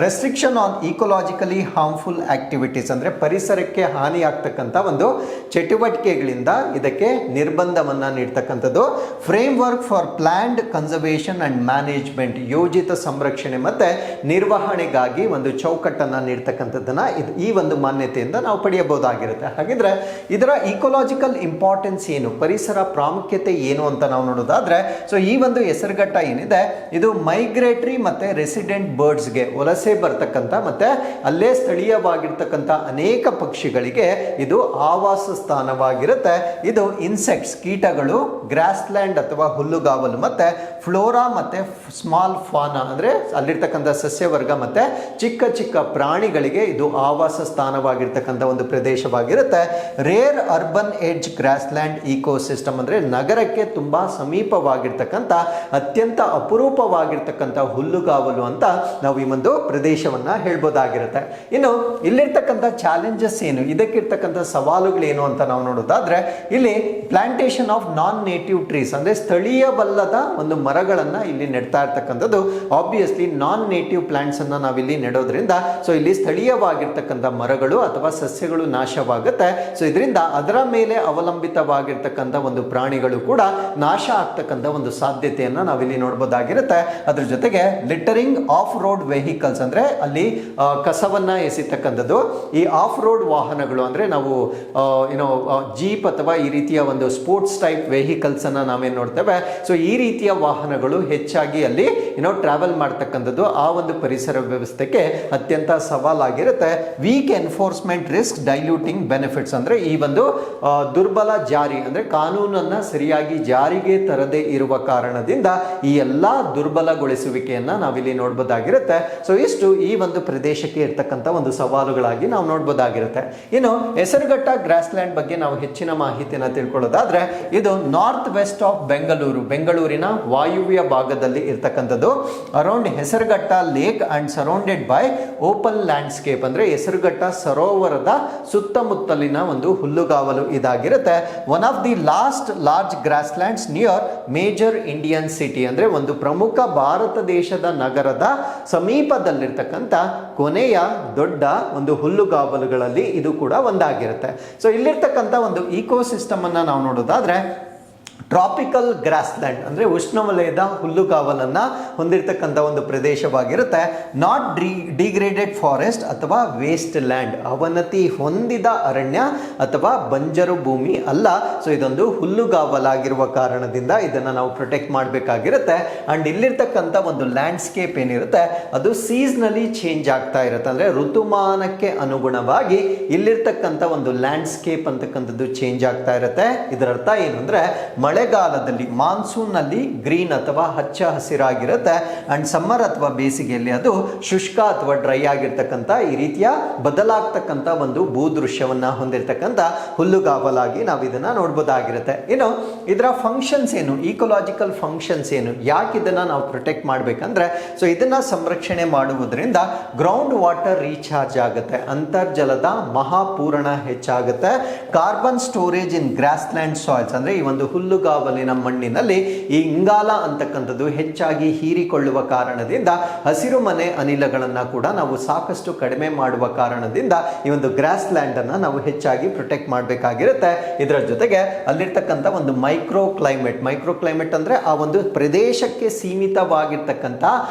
Restriction on ecologically harmful activities, ಅಂದ್ರೆ ಪರಿಸರಕ್ಕೆ ಹಾನಿ ಆಗ್ತಕ್ಕಂಥ ಒಂದು ಚಟುವಟಿಕೆಗಳಿಂದ ಇದಕ್ಕೆ ನಿರ್ಬಂಧವನ್ನ ನೀಡ್ತಕ್ಕಂಥದ್ದು. Framework for planned conservation and management, ಯೋಜಿತ ಸಂರಕ್ಷಣೆ ಮತ್ತೆ ನಿರ್ವಹಣೆಗಾಗಿ ಒಂದು ಚೌಕಟ್ಟನ್ನ ನೀಡ್ತಕ್ಕಂಥದ್ದನ್ನ ಈ ಒಂದು ಮಾನ್ಯತೆಯಿಂದ ನಾವು ಪಡೆಯಬಹುದಾಗಿರುತ್ತೆ. ಹಾಗಿದ್ರೆ ಇದರ ಇಕೋಲಾಜಿಕಲ್ ಇಂಪಾರ್ಟೆನ್ಸ್ ಏನು, ಪರಿಸರ ಪ್ರಾಮುಖ್ಯತೆ ಏನು ಅಂತ ನಾವು ನೋಡೋದಾದ್ರೆ, ಸೊ ಈ ಒಂದು ಹೆಸರುಘಟ್ಟ ಏನಿದೆ ಇದು ಮೈಗ್ರೇಟರಿ ಮತ್ತೆ ರೆಸಿಡೆಂಟ್ ಬರ್ಡ್ಸ್ಗೆ, ವಲಸೆ ಬರ್ತಕ್ಕಂಥ ಮತ್ತೆ ಅಲ್ಲೇ ಸ್ಥಳೀಯವಾಗಿರ್ತಕ್ಕಂಥ ಅನೇಕ ಪಕ್ಷಿಗಳಿಗೆ ಇದು ಆವಾಸ ಸ್ಥಾನವಾಗಿರುತ್ತೆ. ಇದು ಇನ್ಸೆಕ್ಟ್ಸ್, ಕೀಟಗಳು, ಗ್ರಾಸ್ ಲ್ಯಾಂಡ್ ಅಥವಾ ಹುಲ್ಲುಗಾವಲು ಮತ್ತೆ ಫ್ಲೋರಾ ಮತ್ತೆ ಸ್ಮಾಲ್ ಫಾನಾ ಅಂದ್ರೆ ಅಲ್ಲಿರ್ತಕ್ಕಂಥ ಸಸ್ಯವರ್ಗ ಮತ್ತೆ ಚಿಕ್ಕ ಚಿಕ್ಕ ಪ್ರಾಣಿಗಳಿಗೆ ಇದು ಆವಾಸ ಸ್ಥಾನವಾಗಿರ್ತಕ್ಕಂಥ ಒಂದು ಪ್ರದೇಶವಾಗಿರುತ್ತೆ. Rare urban edge grassland ecosystem ಅಂದ್ರೆ ನಗರಕ್ಕೆ ತುಂಬಾ ಸಮೀಪವಾಗಿರ್ತಕ್ಕಂಥ ಅತ್ಯಂತ ಅಪರೂಪವಾಗಿರ್ತಕ್ಕಂಥ ಹುಲ್ಲುಗಾವಲು ಅಂತ ನಾವು ಈ ಒಂದು ಪ್ರದೇಶವನ್ನ ಹೇಳ್ಬೋದಾಗಿರುತ್ತೆ. ಇನ್ನು ಇಲ್ಲಿರ್ತಕ್ಕಂಥ ಚಾಲೆಂಜಸ್ ಏನು, ಇದಕ್ಕಿರ್ತಕ್ಕಂಥ ಸವಾಲುಗಳೇನು ಅಂತ ನಾವು ನೋಡೋದಾದ್ರೆ, ಇಲ್ಲಿ plantation of non native trees ಅಂದ್ರೆ ಸ್ಥಳೀಯವಲ್ಲದ ಒಂದು ಮರಗಳನ್ನ ಇಲ್ಲಿ ನೆಡ್ತಾ ಇರ್ತಕ್ಕಂಥದ್ದು. ಆಬ್ವಿಯಸ್ಲಿ ನಾನ್ ನೇಟಿವ್ ಪ್ಲಾಂಟ್ಸ್ ಅನ್ನ ನಾವಿಲ್ಲಿ ನೆಡೋದ್ರಿಂದ ಸೊ ಇಲ್ಲಿ ಸ್ಥಳೀಯವಾಗಿರ್ತಕ್ಕಂಥ ಮರಗಳು ಅಥವಾ ಸಸ್ಯಗಳು ನಾಶವಾಗುತ್ತೆ. ಸೊ ಇದರಿಂದ ಅದರ ಮೇಲೆ ಅವಲಂಬಿತವಾಗಿರ್ತಕ್ಕಂಥ ಒಂದು ಪ್ರಾಣಿಗಳು ಕೂಡ ನಾಶ ಆಗ್ತಕ್ಕಂಥ ಒಂದು ಸಾಧ್ಯತೆಯನ್ನ ನಾವಿಲ್ಲಿ ನೋಡಬಹುದಾಗಿರುತ್ತೆ. ಅದ್ರ ಜೊತೆಗೆ ಲಿಟರಿಂಗ್ ಆಫ್ ರೋಡ್ ವೆಹಿಕಲ್ಸ್ ಅಂದ್ರೆ ಅಲ್ಲಿ ಕಸವನ್ನ ಎಸಿತಕ್ಕಂಥದ್ದು. ಈ ಆಫ್ ರೋಡ್ ವಾಹನಗಳು ಅಂದ್ರೆ ನಾವು ಏನೋ ಜೀಪ್ ಅಥವಾ ಈ ರೀತಿಯ ಒಂದು ಸ್ಪೋರ್ಟ್ಸ್ ಟೈಪ್ ವೆಹಿಕಲ್ಸ್ ಅನ್ನ ನಾವೇನ್ ನೋಡ್ತೇವೆ. ಸೊ ಈ ರೀತಿಯ ವಾಹನಗಳು ಹೆಚ್ಚಾಗಿ ಅಲ್ಲಿ ಟ್ರಾವೆಲ್ ಮಾಡ್ತಕ್ಕಂಥದ್ದು ಆ ಒಂದು ಪರಿಸರ ವ್ಯವಸ್ಥೆಗೆ ಅತ್ಯಂತ ಸವಾಲಾಗಿರುತ್ತೆ. Weak enforcement risk diluting benefits ಅಂದ್ರೆ ಈ ಒಂದು ದುರ್ಬಲ ಜಾರಿ ಅಂದ್ರೆ ಕಾನೂನನ್ನ ಸರಿಯಾಗಿ ಜಾರಿಗೆ ತರದೇ ಇರುವ ಕಾರಣದಿಂದ ಈ ಎಲ್ಲಾ ದುರ್ಬಲಗೊಳಿಸುವಿಕೆಯನ್ನ ನಾವಿಲ್ಲಿ ನೋಡಬಹುದಾಗಿರುತ್ತೆ. ಸೊ ಇಷ್ಟು ಈ ಒಂದು ಪ್ರದೇಶಕ್ಕೆ ಇರ್ತಕ್ಕಂಥ ಒಂದು ಸವಾಲುಗಳಾಗಿ ನಾವು ನೋಡಬಹುದಾಗಿರುತ್ತೆ. ಇನ್ನು ಹೆಸರುಘಟ್ಟ ಗ್ರಾಸ್ ಲ್ಯಾಂಡ್ ಬಗ್ಗೆ ನಾವು ಹೆಚ್ಚಿನ ಮಾಹಿತಿಯನ್ನು ತಿಳ್ಕೊಳ್ಳೋದಾದ್ರೆ, ಇದು ನಾರ್ತ್ ವೆಸ್ಟ್ ಆಫ್ ಬೆಂಗಳೂರಿನ ವಾಯುವ್ಯ ಭಾಗದಲ್ಲಿ ಇರ್ತಕ್ಕಂಥದ್ದು. Around Hesaraghatta lake and surrounded by open landscape ಅಂದ್ರೆ ಹೆಸರುಘಟ್ಟ ಸರೋವರದ ಸುತ್ತಮುತ್ತಲಿನ ಒಂದು ಹುಲ್ಲುಗಾವಲು ಇದಾಗಿರುತ್ತೆ. One of the last large gross lands near major Indian city ಅಂದ್ರೆ ಒಂದು ಪ್ರಮುಖ ಭಾರತ ದೇಶದ ನಗರದ ಸಮೀಪದಲ್ಲಿರ್ತಕ್ಕಂಥ ಕೊನೆಯ ದೊಡ್ಡ ಒಂದು ಹುಲ್ಲುಗಾವಲುಗಳಲ್ಲಿ ಇದು ಕೂಡ ಒಂದಾಗಿರುತ್ತೆ. ಸೊ ಇಲ್ಲಿರ್ತಕ್ಕಂಥ ಒಂದು ಇಕೋಸಿಸ್ಟಮ್ ಅನ್ನ ನಾವು ನೋಡೋದಾದ್ರೆ, ಟ್ರಾಪಿಕಲ್ ಗ್ರಾಸ್ ಲ್ಯಾಂಡ್ ಅಂದ್ರೆ ಉಷ್ಣವಲಯದ ಹುಲ್ಲುಗಾವಲನ್ನ ಹೊಂದಿರತಕ್ಕಂಥ ಒಂದು ಪ್ರದೇಶವಾಗಿರುತ್ತೆ. ನಾಟ್ ಡಿಗ್ರೇಡೆಡ್ ಫಾರೆಸ್ಟ್ ಅಥವಾ ವೇಸ್ಟ್ ಲ್ಯಾಂಡ್, ಅವನತಿ ಹೊಂದಿದ ಅರಣ್ಯ ಅಥವಾ ಬಂಜರು ಭೂಮಿ ಅಲ್ಲ. ಸೊ ಇದೊಂದು ಹುಲ್ಲುಗಾವಲಾಗಿರುವ ಕಾರಣದಿಂದ ಇದನ್ನ ನಾವು ಪ್ರೊಟೆಕ್ಟ್ ಮಾಡಬೇಕಾಗಿರುತ್ತೆ. ಅಂಡ್ ಇಲ್ಲಿರ್ತಕ್ಕಂಥ ಒಂದು ಲ್ಯಾಂಡ್ಸ್ಕೇಪ್ ಏನಿರುತ್ತೆ ಅದು ಸೀಸನಲಿ ಚೇಂಜ್ ಆಗ್ತಾ ಇರುತ್ತೆ. ಅಂದ್ರೆ ಋತುಮಾನಕ್ಕೆ ಅನುಗುಣವಾಗಿ ಇಲ್ಲಿರ್ತಕ್ಕಂಥ ಒಂದು ಲ್ಯಾಂಡ್ಸ್ಕೇಪ್ ಅಂತಕ್ಕಂಥದ್ದು ಚೇಂಜ್ ಆಗ್ತಾ ಇರುತ್ತೆ. ಇದರ ಅರ್ಥ ಏನು ಅಂದ್ರೆ, ಮಳೆಗಾಲದಲ್ಲಿ ಮಾನ್ಸೂನ್ ನಲ್ಲಿ ಗ್ರೀನ್ ಅಥವಾ ಹಚ್ಚ ಹಸಿರಾಗಿರುತ್ತೆ. ಅಂಡ್ ಸಮ್ಮರ್ ಅಥವಾ ಬೇಸಿಗೆಯಲ್ಲಿ ಅದು ಶುಷ್ಕ ಅಥವಾ ಡ್ರೈ ಆಗಿರ್ತಕ್ಕಂಥ ಈ ರೀತಿಯ ಬದಲಾಗ್ತಕ್ಕಂಥ ಒಂದು ಭೂದೃಶ್ಯವನ್ನ ಹೊಂದಿರತಕ್ಕಂಥ ಹುಲ್ಲುಗಾವಲಾಗಿ ನಾವು ಇದನ್ನ ನೋಡಬಹುದಾಗಿರುತ್ತೆ. ಇನ್ನು ಇದರ ಫಂಕ್ಷನ್ಸ್ ಏನು, ಈಕೋಲಾಜಿಕಲ್ ಫಂಕ್ಷನ್ಸ್ ಏನು, ಯಾಕೆ ಇದನ್ನ ನಾವು ಪ್ರೊಟೆಕ್ಟ್ ಮಾಡ್ಬೇಕಂದ್ರೆ, ಸೊ ಇದನ್ನ ಸಂರಕ್ಷಣೆ ಮಾಡುವುದರಿಂದ ಗ್ರೌಂಡ್ ವಾಟರ್ ರೀಚಾರ್ಜ್ ಆಗುತ್ತೆ, ಅಂತರ್ಜಲದ ಮಹಾಪೂರಣ ಹೆಚ್ಚಾಗುತ್ತೆ. ಕಾರ್ಬನ್ ಸ್ಟೋರೇಜ್ ಇನ್ ಗ್ರಾಸ್ ಲ್ಯಾಂಡ್ ಸಾಯಿಲ್ಸ್ ಅಂದ್ರೆ ಈ ಒಂದು ಹುಲ್ಲುಗಾವಲಿನ ಮಣ್ಣಿನಲ್ಲಿ ಈ ಇಂಗಾಲ ಅಂತಕ್ಕಂಥದ್ದು ಹೆಚ್ಚಾಗಿ ಹೀರಿಕೊಳ್ಳುವ ಕಾರಣದಿಂದ ಹಸಿರು ಮನೆ ಅನಿಲಗಳನ್ನ ಕೂಡ ನಾವು ಸಾಕಷ್ಟು ಕಡಿಮೆ ಮಾಡುವ ಕಾರಣದಿಂದ ಈ ಒಂದು ಗ್ರಾಸ್ ಲ್ಯಾಂಡ್ ಅನ್ನ ನಾವು ಹೆಚ್ಚಾಗಿ ಪ್ರೊಟೆಕ್ಟ್ ಮಾಡಬೇಕಾಗಿರುತ್ತೆ. ಇದರ ಜೊತೆಗೆ ಅಲ್ಲಿರ್ತಕ್ಕಂಥ ಒಂದು ಮೈಕ್ರೋ ಕ್ಲೈಮೇಟ್ ಅಂದ್ರೆ ಆ ಒಂದು ಪ್ರದೇಶಕ್ಕೆ ಸೀಮಿತವಾಗಿರ್ತಕ್ಕಂಥ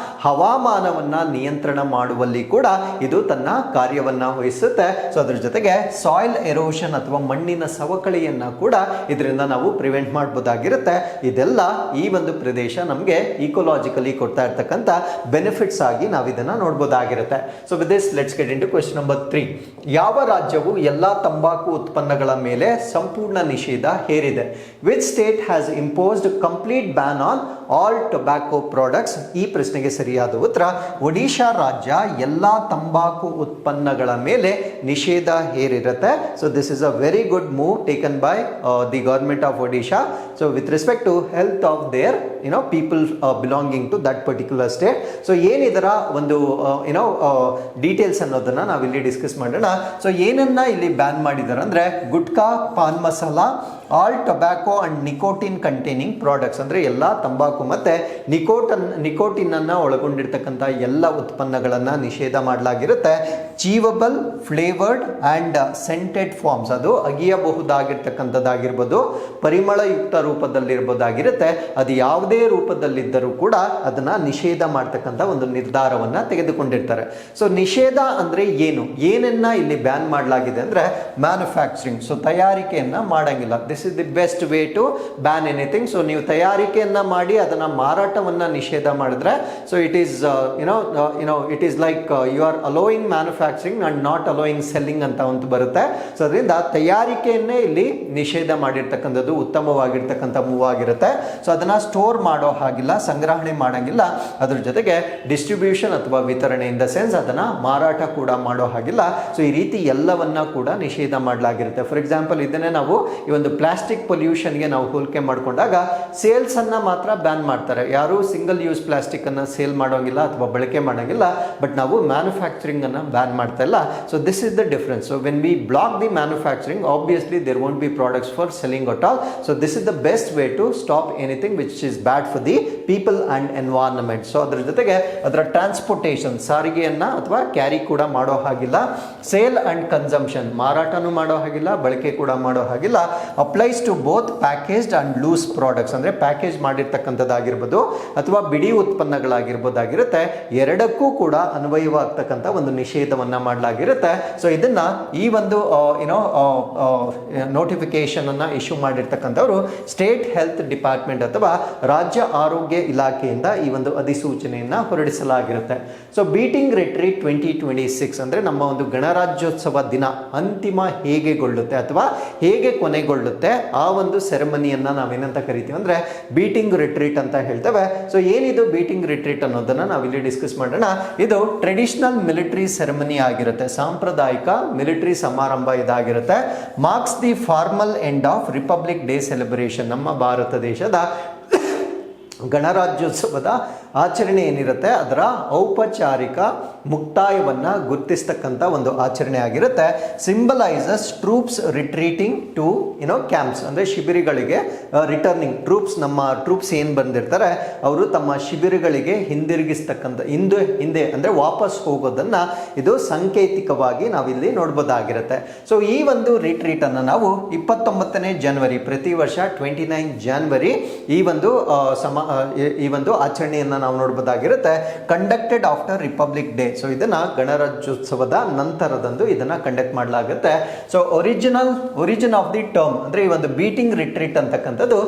ಹವಾಮಾನವನ್ನ ನಿಯಂತ್ರಣ ಮಾಡುವಲ್ಲಿ ಕೂಡ ಇದು ತನ್ನ ಕಾರ್ಯವನ್ನ ವಹಿಸುತ್ತೆ. ಸೊ ಅದ್ರ ಜೊತೆಗೆ ಸಾಯಿಲ್ ಎರೋಷನ್ ಅಥವಾ ಮಣ್ಣಿನ ಸವಕಳಿಯನ್ನ ಕೂಡ ಇದರಿಂದ ನಾವು ಪ್ರಿವೆಂಟ್ ಮಾಡಬಹುದಾಗಿರುತ್ತೆ. ಇದೆಲ್ಲ ಈ ಒಂದು ಪ್ರದೇಶ ನಮಗೆ ಇಕೋಲಾಜಿಕಲಿ ಕೊಡ್ತಾ ಇರ್ತಕ್ಕಂಥ ಬೆನಿಫಿಟ್ಸ್ ಆಗಿ ನಾವು ಇದನ್ನ ನೋಡಬಹುದಾಗಿರುತ್ತೆ. So with this let's get into question number 3. ಯಾವ ರಾಜ್ಯವು ಎಲ್ಲಾ ತಂಬಾಕು ಉತ್ಪನ್ನಗಳ ಮೇಲೆ ಸಂಪೂರ್ಣ ನಿಷೇಧ ಹೇರಿದೆ? Which state has imposed complete ban on all tobacco products? ಈ ಪ್ರಶ್ನೆಗೆ ಸರಿಯಾದ ಉತ್ತರ ಒಡಿಶಾ ರಾಜ್ಯ ಎಲ್ಲ ತಂಬಾಕು ಉತ್ಪನ್ನಗಳ ಮೇಲೆ ನಿಷೇಧ ಹೇರಿರುತ್ತೆ. So this is a very good move taken by the government of Odisha. So with respect to health of their people belonging to that particular state. So ಏನಿದರ ಒಂದು ಡೀಟೇಲ್ಸ್ ಅನ್ನೋದನ್ನ ನಾವಿಲ್ಲಿ ಡಿಸ್ಕಸ್ ಮಾಡೋಣ. ಸೊ ಏನನ್ನ ಇಲ್ಲಿ ಬ್ಯಾನ್ ಮಾಡಿದ್ದಾರೆ ಅಂದ್ರೆ gutka, pan masala, all tobacco and nicotine containing products ಅಂದ್ರೆ ಎಲ್ಲ ತಂಬಾಕು ಮತ್ತೆ ನಿಕೋಟಿನ್ ಅನ್ನ ಒಳಗೊಂಡಿರ್ತಕ್ಕಂಥ ಎಲ್ಲ ಉತ್ಪನ್ನಗಳನ್ನ ನಿಷೇಧ ಮಾಡಲಾಗಿರುತ್ತೆ. ಚೀವಬಲ್, ಫ್ಲೇವರ್ಡ್ ಅಂಡ್ ಸೆಂಟೆಡ್ ಫಾರ್ಮ್ಸ್, ಅದು ಅಗಿಯಬಹುದಾಗಿರ್ತಕ್ಕಂಥದ್ದಾಗಿರ್ಬೋದು, ಪರಿಮಳಯುಕ್ತ ರೂಪದಲ್ಲಿರ್ಬೋದಾಗಿರುತ್ತೆ, ಅದು ಯಾವುದೇ ರೂಪದಲ್ಲಿದ್ದರೂ ಕೂಡ ಅದನ್ನ ನಿಷೇಧ ಮಾಡ್ತಕ್ಕಂಥ ಒಂದು ನಿರ್ಧಾರವನ್ನ ತೆಗೆದುಕೊಂಡಿರ್ತಾರೆ. ಸೊ ನಿಷೇಧ ಅಂದ್ರೆ ಏನು, ಏನನ್ನ ಇಲ್ಲಿ ಬ್ಯಾನ್ ಮಾಡಲಾಗಿದೆ ಅಂದ್ರೆ ಮ್ಯಾನುಫ್ಯಾಕ್ಚರಿಂಗ್, ಸೊ ತಯಾರಿಕೆಯನ್ನ ಮಾಡಂಗಿಲ್ಲ. This is the best way to ban anything. So ನೀವು ತಯಾರಿಕೆಯನ್ನ ಮಾಡಿ ಅದನ್ನ ಮಾರಾಟವನ್ನ ನಿಷೇಧ ಮಾಡಿದ್ರೆ, so it is it is like you are allowing manufacturing and not allowing selling ಅಂತ ಒಂದು ಬರುತ್ತೆ. ಸೊ ಅದರಿಂದ ತಯಾರಿಕೆಯನ್ನೇ ಇಲ್ಲಿ ನಿಷೇಧ ಮಾಡಿರ್ತಕ್ಕಂಥದ್ದು ಉತ್ತಮವಾಗಿರ್ತಕ್ಕಂಥ ಮೂವ್ ಆಗಿರುತ್ತೆ. ಸೊ ಅದನ್ನ ಸ್ಟೋರ್ ಮಾಡೋ ಹಾಗಿಲ್ಲ, ಸಂಗ್ರಹಣೆ ಮಾಡಂಗಿಲ್ಲ, ಅದ್ರ ಜೊತೆಗೆ ಡಿಸ್ಟ್ರಿಬ್ಯೂಷನ್ ಅಥವಾ ವಿತರಣೆ ಇನ್ ದ ಸೆನ್ಸ್ ಅದನ್ನ ಮಾರಾಟ ಕೂಡ ಮಾಡೋ ಹಾಗಿಲ್ಲ. ಸೊ ಈ ರೀತಿ ಎಲ್ಲವನ್ನ ಕೂಡ ನಿಷೇಧ ಮಾಡಲಾಗಿರುತ್ತೆ. ಫಾರ್ ಎಕ್ಸಾಂಪಲ್ ಇದನ್ನೇ ನಾವು ಈ ಒಂದು ಪ್ಲಾಸ್ಟಿಕ್ ಪೊಲ್ಯೂಷನ್ಗೆ ನಾವು ಹೋಲಿಕೆ ಮಾಡಿಕೊಂಡಾಗ ಸೇಲ್ಸ್ ಅನ್ನ ಮಾತ್ರ ಬ್ಯಾನ್ ಮಾಡ್ತಾರೆ. ಯಾರು ಸಿಂಗಲ್ ಯೂಸ್ ಪ್ಲಾಸ್ಟಿಕ್ ಅನ್ನ ಸೇಲ್ ಮಾಡೋಂಗಿಲ್ಲ ಅಥವಾ ಬಳಕೆ ಮಾಡೋಂಗಿಲ್ಲ, ಬಟ್ ನಾವು ಮ್ಯಾನುಫ್ಯಾಕ್ಚರಿಂಗ್ ಅನ್ನ ಬ್ಯಾನ್ ಮಾಡ್ತಾ ಇಲ್ಲ. So this is the difference. So when we block the manufacturing, obviously there won't be products for selling at all. So this is the best way to stop anything which is bad for the people and environment. So ಅದ್ರ ಜೊತೆಗೆ ಅದರ transportation, ಸಾರಿಗೆಯನ್ನ ಅಥವಾ carry ಕೂಡ ಮಾಡೋ ಹಾಗಿಲ್ಲ. Sale and consumption, ಮಾರಾಟನೂ ಮಾಡೋ ಹಾಗಿಲ್ಲ, ಬಳಕೆ ಕೂಡ ಮಾಡೋ ಹಾಗಿಲ್ಲ. Applies to both packaged and loose products, ಅಂದ್ರೆ ಪ್ಯಾಕೇಜ್ ಮಾಡಿರ್ತಕ್ಕಂಥದ್ದಾಗಿರ್ಬೋದು ಅಥವಾ ಬಿಡಿ ಉತ್ಪನ್ನಗಳಾಗಿರ್ಬೋದಾಗಿರುತ್ತೆ, ಎರಡಕ್ಕೂ ಕೂಡ ಅನ್ವಯವಾಗ್ತಕ್ಕಂಥ ಒಂದು ನಿಷೇಧವನ್ನ ಮಾಡಲಾಗಿರುತ್ತೆ. ಸೊ ಇದನ್ನ ಈ ಒಂದು ನೋಟಿಫಿಕೇಶನ್ ಅನ್ನ ಇಶ್ಯೂ ಮಾಡಿರ್ತಕ್ಕಂಥವ್ರು ಸ್ಟೇಟ್ ಹೆಲ್ತ್ ಡಿಪಾರ್ಟ್ಮೆಂಟ್ ಅಥವಾ ರಾಜ್ಯ ಆರೋಗ್ಯ ಇಲಾಖೆಯಿಂದ ಈ ಒಂದು ಅಧಿಸೂಚನೆಯನ್ನ ಹೊರಡಿಸಲಾಗಿರುತ್ತೆ. ಸೊ ಬೀಟಿಂಗ್ ರಿಟ್ರೀಟ್ 2026 ಅಂದ್ರೆ ನಮ್ಮ ಒಂದು ಗಣರಾಜ್ಯೋತ್ಸವ ದಿನ ಅಂತಿಮ ಹೇಗೆಗೊಳ್ಳುತ್ತೆ ಅಥವಾ ಹೇಗೆ ಕೊನೆಗೊಳ್ಳುತ್ತೆ, ಆ ಒಂದು ಸೆರೆಮನಿಯನ್ನ ನಾವೇನಂತ ಕರಿತೀವಿ ಅಂದ್ರೆ ಬೀಟಿಂಗ್ ರಿಟ್ರೀಟ್ ಅಂತ ಹೇಳ್ತೇವೆ. ಸೊ ಏನಿದು ಬೀಟಿಂಗ್ ರಿಟ್ರೀಟ್ ಅನ್ನೋದನ್ನ ನಾವಿಲ್ಲಿ ಡಿಸ್ಕಸ್ ಮಾಡೋಣ. ಇದು ಟ್ರೆಡಿಷನಲ್ ಮಿಲಿಟರಿ ಸೆರೆಮನಿ ಆಗಿರುತ್ತೆ, ಸಾಂಪ್ರದಾಯಿಕ ಮಿಲಿಟರಿ ಸಮಾರಂಭ ಇದಾಗಿರುತ್ತೆ. Marks the formal end of republic day celebration, ನಮ್ಮ ಭಾರತ ದೇಶದ ಗಣರಾಜ್ಯೋತ್ಸವದ ಆಚರಣೆ ಏನಿರುತ್ತೆ ಅದರ ಔಪಚಾರಿಕ ಮುಕ್ತಾಯವನ್ನ ಗುರುತಿಸ್ತಕ್ಕಂಥ ಒಂದು ಆಚರಣೆ ಆಗಿರುತ್ತೆ. Symbolises troops retreating to camps, ಅಂದ್ರೆ ಶಿಬಿರಗಳಿಗೆ ರಿಟರ್ನಿಂಗ್ ಟ್ರೂಪ್ಸ್, ನಮ್ಮ ಟ್ರೂಪ್ಸ್ ಏನ್ ಬಂದಿರ್ತಾರೆ ಅವರು ತಮ್ಮ ಶಿಬಿರಗಳಿಗೆ ಹಿಂದಿರುಗಿಸ್ತಕ್ಕಂಥ ಹಿಂದೆ ಅಂದ್ರೆ ವಾಪಸ್ ಹೋಗೋದನ್ನ ಇದು ಸಾಂಕೇತಿಕವಾಗಿ ನಾವಿಲ್ಲಿ ನೋಡ್ಬೋದಾಗಿರುತ್ತೆ. ಸೊ ಈ ಒಂದು ರಿಟ್ರೀಟ್ ಅನ್ನ ನಾವು 29ನೇ ಜನವರಿ, ಪ್ರತಿ ವರ್ಷ 29 ಜನವರಿ ಈ ಒಂದು ಆಚರಣೆಯನ್ನ ನಾವು ನೋಡಬಹುದಾಗಿರುತ್ತೆ. Conducted after Republic Day. So ಇದನ್ನ ಗಣರಾಜ್ಯೋತ್ಸವದ ನಂತರದಂದು ಇದನ್ನ ಕಂಡಕ್ಟ್ ಮಾಡಲಾಗುತ್ತೆ. So origin of the term ಅಂದ್ರೆ ಈ ಒಂದು ಬೀಟಿಂಗ್ ರಿಟ್ರೀಟ್ ಅಂತಕ್ಕಂಥದ್ದು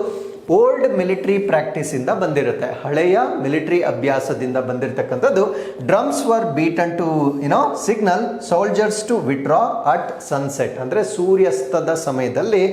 ಓಲ್ಡ್ ಮಿಲಿಟರಿ ಪ್ರಾಕ್ಟೀಸ್ ಇಂದ ಬಂದಿರುತ್ತೆ, ಹಳೆಯ ಮಿಲಿಟರಿ ಅಭ್ಯಾಸದಿಂದ ಬಂದಿರತಕ್ಕಂಥದ್ದು. Drums were beaten to signal soldiers to withdraw at sunset, ಅಂದ್ರೆ ಸೂರ್ಯಾಸ್ತದ ಸಮಯದಲ್ಲಿ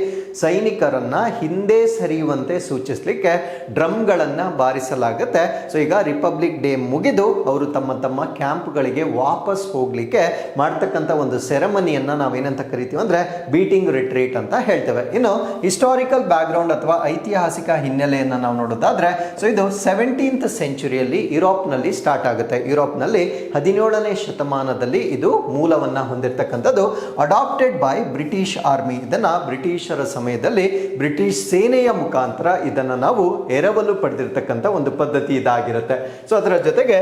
ಸೈನಿಕರನ್ನ ಹಿಂದೆ ಸರಿಯುವಂತೆ ಸೂಚಿಸಲಿಕ್ಕೆ ಡ್ರಮ್ಗಳನ್ನ ಬಾರಿಸಲಾಗುತ್ತೆ. ಸೊ ಈಗ ರಿಪಬ್ಲಿಕ್ ಡೇ ಮುಗಿದು ಅವರು ತಮ್ಮ ತಮ್ಮ ಕ್ಯಾಂಪ್ಗಳಿಗೆ ವಾಪಸ್ ಹೋಗ್ಲಿಕ್ಕೆ ಮಾಡ್ತಕ್ಕಂಥ ಒಂದು ಸೆರೆಮನಿಯನ್ನ ನಾವೇನಂತ ಕರಿತೀವಿ ಅಂದ್ರೆ ಬೀಟಿಂಗ್ ರಿಟ್ರೀಟ್ ಅಂತ ಹೇಳ್ತೇವೆ. ಇನ್ನು ಹಿಸ್ಟಾರಿಕಲ್ ಬ್ಯಾಕ್ಗ್ರೌಂಡ್ ಅಥವಾ ಐತಿಹಾಸಿಕ ಹಿನ್ನೆಲೆಯನ್ನು ನಾವು ನೋಡೋದಾದ್ರೆ, ಸೊ ಇದು 17th ಸೆಂಚುರಿಯಲ್ಲಿ ಯುರೋಪ್ನಲ್ಲಿ ಸ್ಟಾರ್ಟ್ ಆಗುತ್ತೆ. ಯುರೋಪ್ನಲ್ಲಿ 17ನೇ ಶತಮಾನದಲ್ಲಿ ಇದು ಮೂಲವನ್ನ ಹೊಂದಿರತಕ್ಕಂಥದ್ದು. ಅಡಾಪ್ಟೆಡ್ ಬೈ ಬ್ರಿಟಿಷ್ ಆರ್ಮಿ, ಇದನ್ನ ಬ್ರಿಟಿಷರ ಸಮಯದಲ್ಲಿ ಬ್ರಿಟಿಷ್ ಸೇನೆಯ ಮುಖಾಂತರ ಇದನ್ನ ನಾವು ಎರವಲು ಪಡೆದಿರ್ತಕ್ಕಂಥ ಒಂದು ಪದ್ಧತಿ ಇದಾಗಿರುತ್ತೆ. ಸೊ ಅದರ ಜೊತೆಗೆ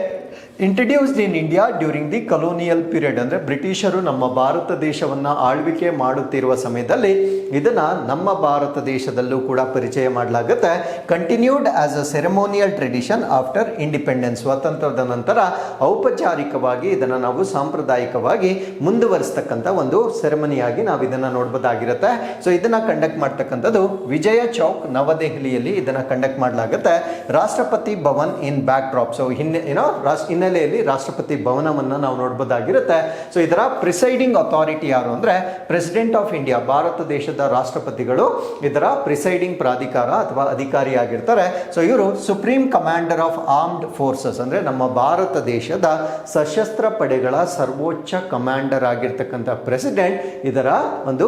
introduced in India during the colonial period, ಅಂದ್ರೆ ಬ್ರಿಟಿಷರು ನಮ್ಮ ಭಾರತ ದೇಶವನ್ನ ಆಳ್ವಿಕೆ ಮಾಡುತ್ತಿರುವ ಸಮಯದಲ್ಲಿ ಇದನ್ನ ನಮ್ಮ ಭಾರತ ದೇಶದಲ್ಲೂ ಕೂಡ ಪರಿಚಯ ಮಾಡಲಾಗುತ್ತೆ. Continued as a ceremonial tradition after independence, ಸ್ವಾತಂತ್ರ್ಯದ ನಂತರ ಔಪಚಾರಿಕವಾಗಿ ಇದನ್ನ ನಾವು ಸಾಂಪ್ರದಾಯಿಕವಾಗಿ ಮುಂದುವರಿಸ್ತಕ್ಕಂಥ ಒಂದು ಸೆರೆಮನಿಯಾಗಿ ನಾವು ಇದನ್ನ ನೋಡಬಹುದಾಗಿರುತ್ತೆ. ಸೊ ಇದನ್ನ ಕಂಡಕ್ಟ್ ಮಾಡ್ತಕ್ಕಂಥದ್ದು ವಿಜಯ ಚೌಕ್ ನವದೆಹಲಿಯಲ್ಲಿ ಇದನ್ನ ಕಂಡಕ್ಟ್ ಮಾಡಲಾಗುತ್ತೆ. Rashtrapati Bhavan in backdrop, so ಹಿನ್ನೆಲೆಯಲ್ಲಿ ರಾಷ್ಟ್ರಪತಿ ಭವನವನ್ನು ನಾವು ನೋಡ್ಬೋದಾಗಿರುತ್ತೆ. ಸೊ ಇದರ ಪ್ರಿಸೈಡಿಂಗ್ ಅಥಾರಿಟಿ ಯಾರು ಅಂದರೆ ಪ್ರೆಸಿಡೆಂಟ್ ಆಫ್ ಇಂಡಿಯಾ, ಭಾರತ ದೇಶದ ರಾಷ್ಟ್ರಪತಿಗಳು ಇದರ ಪ್ರಿಸೈಡಿಂಗ್ ಪ್ರಾಧಿಕಾರ ಅಥವಾ ಅಧಿಕಾರಿಯಾಗಿರ್ತಾರೆ. ಸೊ ಇವರು supreme commander of armed forces, ಅಂದರೆ ನಮ್ಮ ಭಾರತ ದೇಶದ ಸಶಸ್ತ್ರ ಪಡೆಗಳ ಸರ್ವೋಚ್ಚ ಕಮಾಂಡರ್ ಆಗಿರ್ತಕ್ಕಂಥ ಪ್ರೆಸಿಡೆಂಟ್ ಇದರ ಒಂದು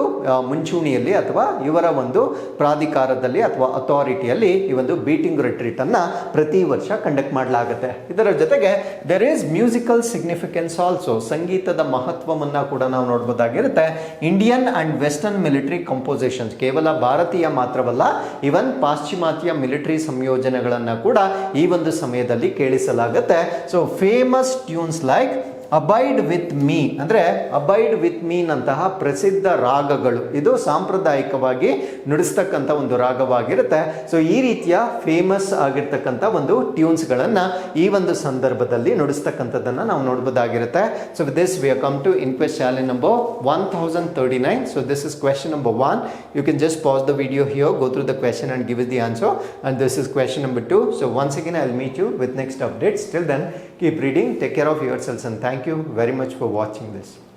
ಮುಂಚೂಣಿಯಲ್ಲಿ ಅಥವಾ ಇವರ ಒಂದು ಪ್ರಾಧಿಕಾರದಲ್ಲಿ ಅಥವಾ ಅಥಾರಿಟಿಯಲ್ಲಿ ಈ ಒಂದು ಬೀಟಿಂಗ್ ರಿಟ್ರೀಟ್ ಅನ್ನ ಪ್ರತಿ ವರ್ಷ ಕಂಡಕ್ಟ್ ಮಾಡಲಾಗುತ್ತೆ. ಇದರ ಜೊತೆಗೆ there is musical significance also, ಸಂಗೀತದ ಮಹತ್ವವನ್ನ ಕೂಡ ನಾವು ನೋಡ್ಬೋದಾಗಿರುತ್ತೆ. Indian and western military compositions, ಕೇವಲ ಭಾರತೀಯ ಮಾತ್ರವಲ್ಲ, ಇವನ್ ಪಾಶ್ಚಿಮಾತ್ಯ ಮಿಲಿಟರಿ ಸಂಯೋಜನೆಗಳನ್ನ ಕೂಡ ಈ ಒಂದು ಸಮಯದಲ್ಲಿ ಕೇಳಿಸಲಾಗುತ್ತೆ. So famous tunes like abide with me, ಅಂದರೆ ಅಬೈಡ್ ವಿತ್ ಮೀ ನಂತಹ ಪ್ರಸಿದ್ಧ ರಾಗಗಳು, ಇದು ಸಾಂಪ್ರದಾಯಿಕವಾಗಿ ನುಡಿಸ್ತಕ್ಕಂಥ ಒಂದು ರಾಗವಾಗಿರುತ್ತೆ. ಸೊ ಈ ರೀತಿಯ ಫೇಮಸ್ ಆಗಿರ್ತಕ್ಕಂಥ ಒಂದು ಟ್ಯೂನ್ಸ್ಗಳನ್ನು ಈ ಒಂದು ಸಂದರ್ಭದಲ್ಲಿ ನುಡಿಸ್ತಕ್ಕಂಥದ್ದನ್ನು ನಾವು ನೋಡ್ಬೋದಾಗಿರುತ್ತೆ. So with this we have come to inquest challenge number 1039. So this is question number 1. You can just pause the video here, go through the question and give us the answer. And this is question number 2. So once again, I'll meet you with next updates. Till then, keep reading, take care of yourselves, and thank you very much for watching this.